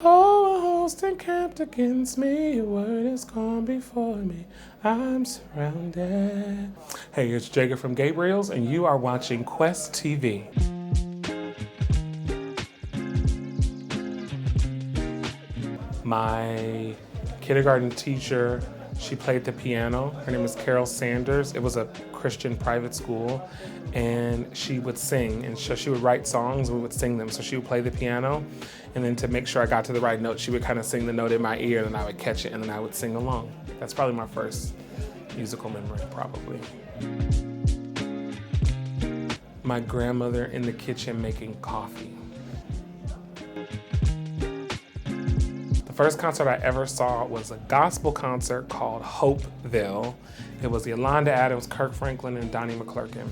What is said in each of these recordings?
Oh, a host encamped against me, your word is gone before me, I'm surrounded. Hey, it's Jacob from Gabriels, and you are watching Qwest TV. My kindergarten teacher, she played the piano. Her name is Carol Sanders. It was a Christian private school, and she would sing, and so she would write songs, and we would sing them. So she would play the piano, and then to make sure I got to the right note, she would kind of sing the note in my ear, and then I would catch it, and then I would sing along. That's probably my first musical memory, probably. My grandmother in the kitchen making coffee. The first concert I ever saw was a gospel concert called Hopeville. It was Yolanda Adams, Kirk Franklin, and Donnie McClurkin.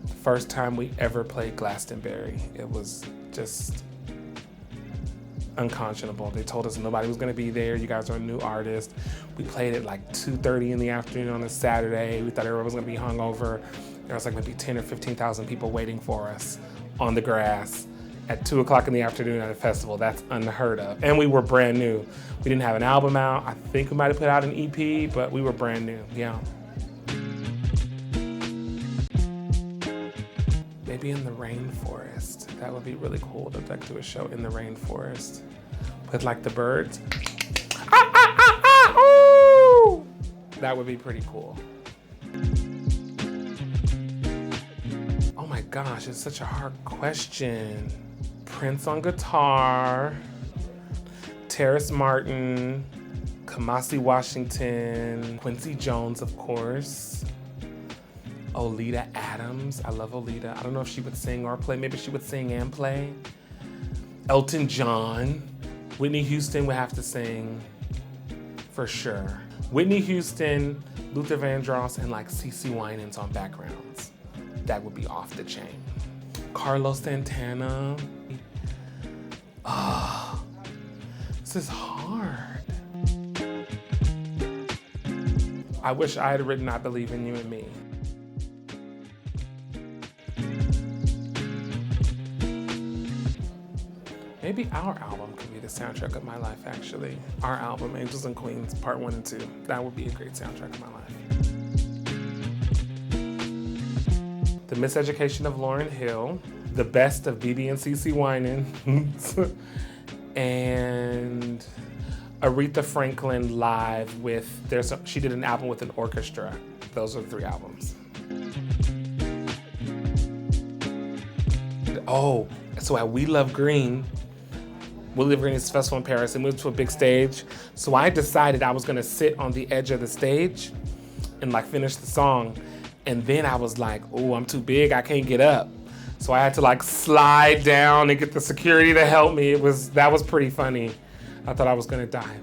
The first time we ever played Glastonbury, it was just unconscionable. They told us nobody was gonna be there. You guys are a new artist. We played at like 2:30 in the afternoon on a Saturday. We thought everyone was gonna be hungover. There was like maybe 10 or 15,000 people waiting for us on the grass at 2 o'clock in the afternoon at a festival. That's unheard of. And we were brand new. We didn't have an album out. I think we might have put out an EP, but we were brand new, yeah. Maybe in the rainforest. That would be really cool to like do a show in the rainforest with like the birds. Ah, ah, ah, ah, ooh! That would be pretty cool. Oh my gosh, it's such a hard question. Prince on guitar, Terrace Martin, Kamasi Washington, Quincy Jones, of course. Oleta Adams, I love Oleta. I don't know if she would sing or play. Maybe she would sing and play. Elton John. Whitney Houston would have to sing for sure. Whitney Houston, Luther Vandross, and like CeCe Winans on backgrounds. That would be off the chain. Carlos Santana. Oh, this is hard. I wish I had written I Believe in You and Me. Maybe our album could be the soundtrack of my life, actually. Our album, Angels and Queens, Part 1 and 2. That would be a great soundtrack of my life. The Miseducation of Lauryn Hill, The Best of BB and CeCe Winans, and Aretha Franklin live with, she did an album with an orchestra. Those are the 3 albums. Oh, so at We Love Green, We Love Green is a festival in Paris, and moved to a big stage. So I decided I was gonna sit on the edge of the stage and like finish the song. And then I was like, oh, I'm too big, I can't get up. So I had to like slide down and get the security to help me. That was pretty funny. I thought I was gonna die.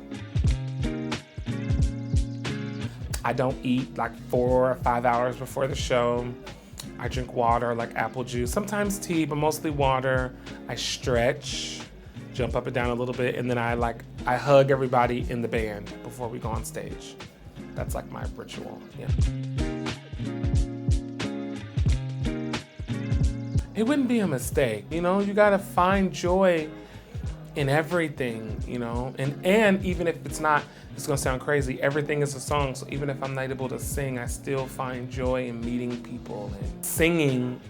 I don't eat like 4 or 5 hours before the show. I drink water, like apple juice, sometimes tea, but mostly water. I stretch, jump up and down a little bit, and then I hug everybody in the band before we go on stage. That's like my ritual, yeah. It wouldn't be a mistake, you know? You gotta find joy in everything, you know? And even if it's not, it's gonna sound crazy, everything is a song, so even if I'm not able to sing, I still find joy in meeting people. And singing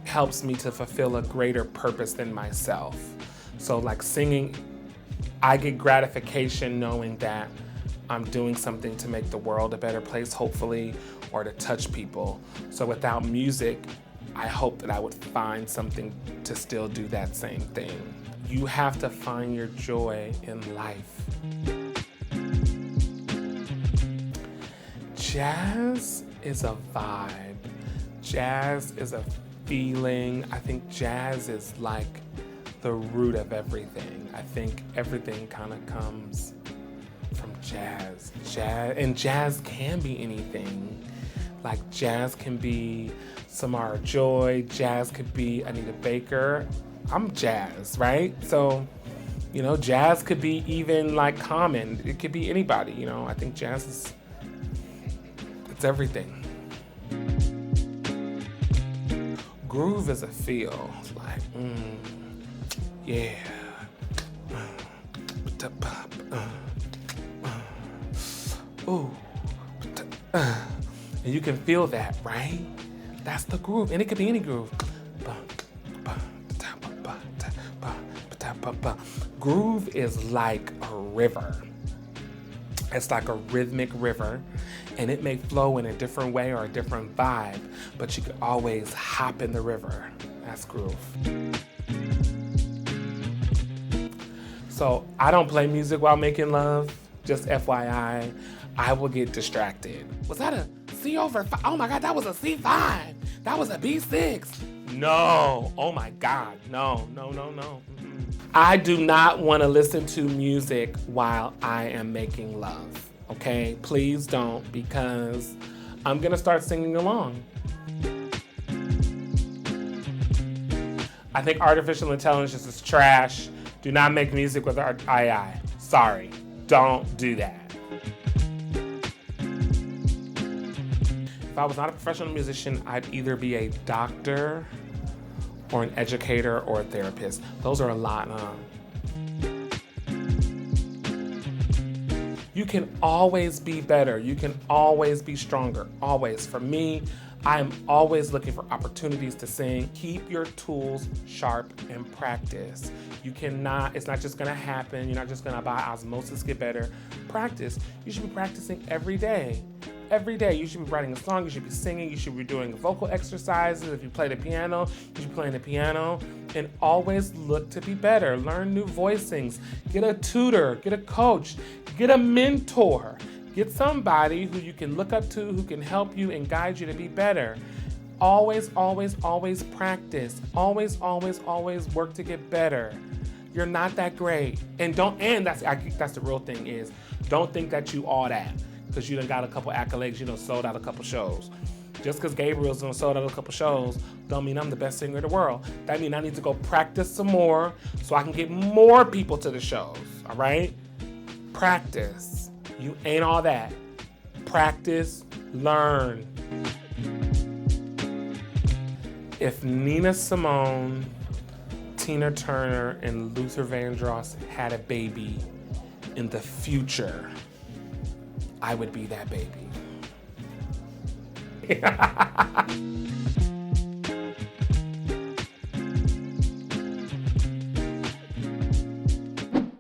helps me to fulfill a greater purpose than myself. So like singing, I get gratification knowing that I'm doing something to make the world a better place, hopefully, or to touch people. So without music, I hope that I would find something to still do that same thing. You have to find your joy in life. Jazz is a vibe. Jazz is a feeling. I think jazz is like the root of everything. I think everything kind of comes from jazz. And jazz can be anything. Like jazz can be Samara Joy, jazz could be Anita Baker. I'm jazz, right? So, you know, jazz could be even like Common. It could be anybody, you know? I think jazz it's everything. Groove is a feel. Like, Yeah. Ooh. And you can feel that, right? That's the groove. And it could be any groove. Groove is like a river. It's like a rhythmic river, and it may flow in a different way or a different vibe, but you can always hop in the river. That's groove. So I don't play music while making love, just FYI. I will get distracted. Was that a C over 5? Oh my God, that was a C5. That was a B6. No, oh my God, no. I do not want to listen to music while I am making love, okay? Please don't, because I'm gonna start singing along. I think artificial intelligence is trash. Do not make music with our AI. Sorry, don't do that. If I was not a professional musician, I'd either be a doctor or an educator or a therapist. Those are a lot, huh? You can always be better. You can always be stronger, always. For me, I'm always looking for opportunities to sing. Keep your tools sharp and practice. You cannot, it's not just gonna happen. You're not just gonna by osmosis get better. Practice. You should be practicing every day. Every day, you should be writing a song, you should be singing, you should be doing vocal exercises. If you play the piano, you should be playing the piano. And always look to be better. Learn new voicings. Get a tutor, get a coach, get a mentor. Get somebody who you can look up to, who can help you and guide you to be better. Always, always, always practice. Always, always, always work to get better. You're not that great. And that's the real thing is, don't think that you all that. Because you done got a couple accolades, you done sold out a couple shows. Just because Gabriels done sold out a couple shows, don't mean I'm the best singer in the world. That means I need to go practice some more so I can get more people to the shows, all right? Practice. You ain't all that. Practice, learn. If Nina Simone, Tina Turner, and Luther Vandross had a baby in the future, I would be that baby.